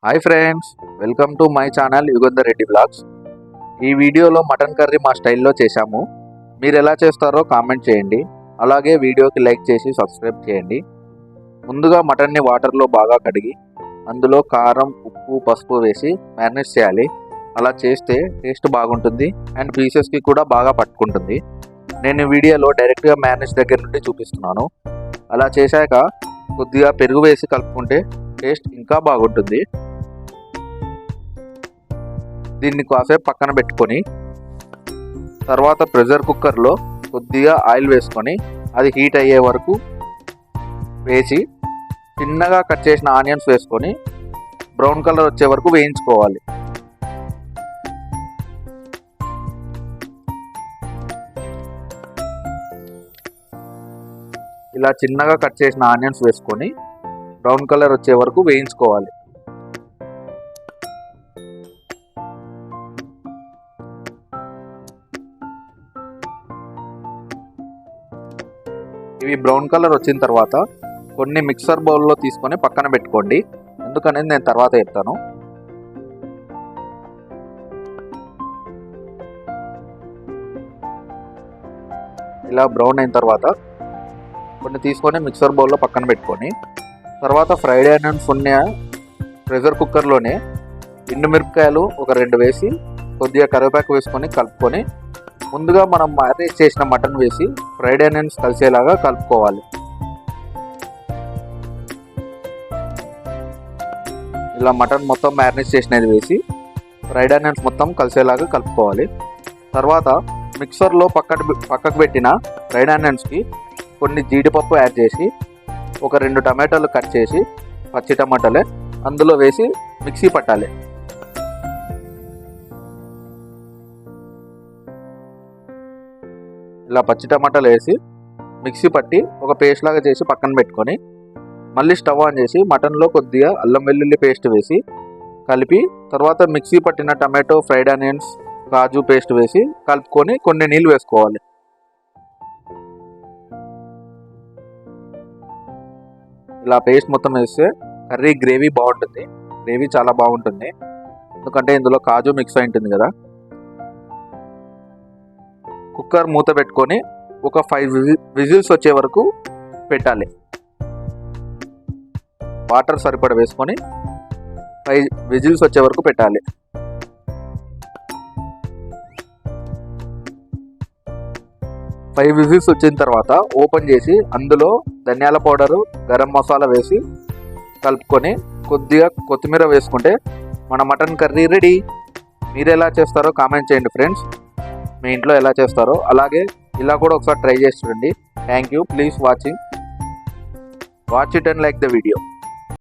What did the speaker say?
Hi friends, welcome to my channel Yugandhar Reddy blogs. ఈ వీడియోలో mutton curry మా స్టైల్లో చేశాము. మీరు ఎలా చేస్తారో కామెంట్ చేయండి. అలాగే వీడియోకి లైక్ చేసి సబ్స్క్రైబ్ చేయండి. ముందుగా మటన్ని వాటర్లో బాగా కడిగి అందులో కారం, ఉప్పు, పసుపు వేసి మ్యారినేట్ చేయాలి. అలా చేస్తే టేస్ట్ బాగుంటుంది అండ్ పీసెస్కి కూడా బాగా పట్టుకుంటుంది. నేను వీడియోలో డైరెక్ట్గా మ్యారినేట్ దగ్గర నుండి చూపిస్తున్నాను. అలా చేశాక కొద్దిగా పెరుగు వేసి కలుపుకుంటే టేస్ట్ ఇంకా బాగుంటుంది. దీన్ని కాసేపు పక్కన పెట్టుకొని తర్వాత ప్రెషర్ కుక్కర్లో కొద్దిగా ఆయిల్ వేసుకొని అది హీట్ అయ్యే వరకు వేసి చిన్నగా కట్ చేసిన ఆనియన్స్ వేసుకొని బ్రౌన్ కలర్ వచ్చే వరకు వేయించుకోవాలి. ఇలా చిన్నగా కట్ చేసిన ఆనియన్స్ వేసుకొని బ్రౌన్ కలర్ వచ్చే వరకు వేయించుకోవాలి. ఇవి బ్రౌన్ కలర్ వచ్చిన తర్వాత కొన్ని మిక్సర్ బౌల్లో తీసుకొని పక్కన పెట్టుకోండి. ఎందుకనేది నేను తర్వాత చెప్తాను. ఇలా బ్రౌన్ అయిన తర్వాత కొన్ని తీసుకొని మిక్సర్ బౌల్లో పక్కన పెట్టుకొని తర్వాత ఫ్రైడ్ ఆనియన్స్ ఉన్న ప్రెషర్ కుక్కర్లోనే ఎండుమిరపకాయలు ఒక 2 వేసి కొద్దిగా కరివేపాకు వేసుకొని కలుపుకొని ముందుగా మనం మ్యారినేట్ చేసిన మటన్ వేసి ఫ్రైడ్ ఆనియన్స్ కలిసేలాగా కలుపుకోవాలి. ఇలా మటన్ మొత్తం మ్యారినేట్ చేసినది వేసి ఫ్రైడ్ ఆనియన్స్ మొత్తం కలిసేలాగా కలుపుకోవాలి. తర్వాత మిక్సర్లో పక్కకు పెట్టిన ఫ్రైడ్ ఆనియన్స్కి కొన్ని జీడిపప్పు యాడ్ చేసి ఒక 2 టమాటాలు కట్ చేసి పచ్చి టమాటాలే అందులో వేసి మిక్సీ పట్టాలి. ఇలా పచ్చి టమాటాలు వేసి మిక్సీ పట్టి ఒక పేస్ట్ లాగా చేసి పక్కన పెట్టుకొని మళ్ళీ స్టవ్ ఆన్ చేసి మటన్లో కొద్దిగా అల్లం వెల్లుల్లి పేస్ట్ వేసి కలిపి తర్వాత మిక్సీ పట్టిన టమాటో, ఫ్రైడ్ ఆనియన్స్, కాజు పేస్ట్ వేసి కలుపుకొని కొన్ని నీళ్ళు వేసుకోవాలి. ఇలా పేస్ట్ మొత్తం వేస్తే కర్రీ గ్రేవీ బాగుంటుంది. గ్రేవీ చాలా బాగుంటుంది ఎందుకంటే ఇందులో కాజు మిక్స్ అయి ఉంటుంది కదా. కుక్కర్ మూత పెట్టుకొని ఒక 5 విజిల్స్ వచ్చే వరకు పెట్టాలి. వాటర్ సరిపడ వేసుకొని 5 విజిల్స్ వచ్చే వరకు పెట్టాలి. విజిల్స్ వచ్చిన తర్వాత ఓపెన్ చేసి అందులో ధనియాల పౌడరు, గరం మసాలా వేసి కలుపుకొని కొద్దిగా కొత్తిమీర వేసుకుంటే మన మటన్ కర్రీ రెడీ. మీరు ఎలా చేస్తారో కామెంట్ చేయండి ఫ్రెండ్స్. మీ ఇంట్లో ఎలా చేస్తారో అలాగే ఇలా కూడా ఒకసారి ట్రై చేసి చూడండి. Thank you. Please watch it and like the video.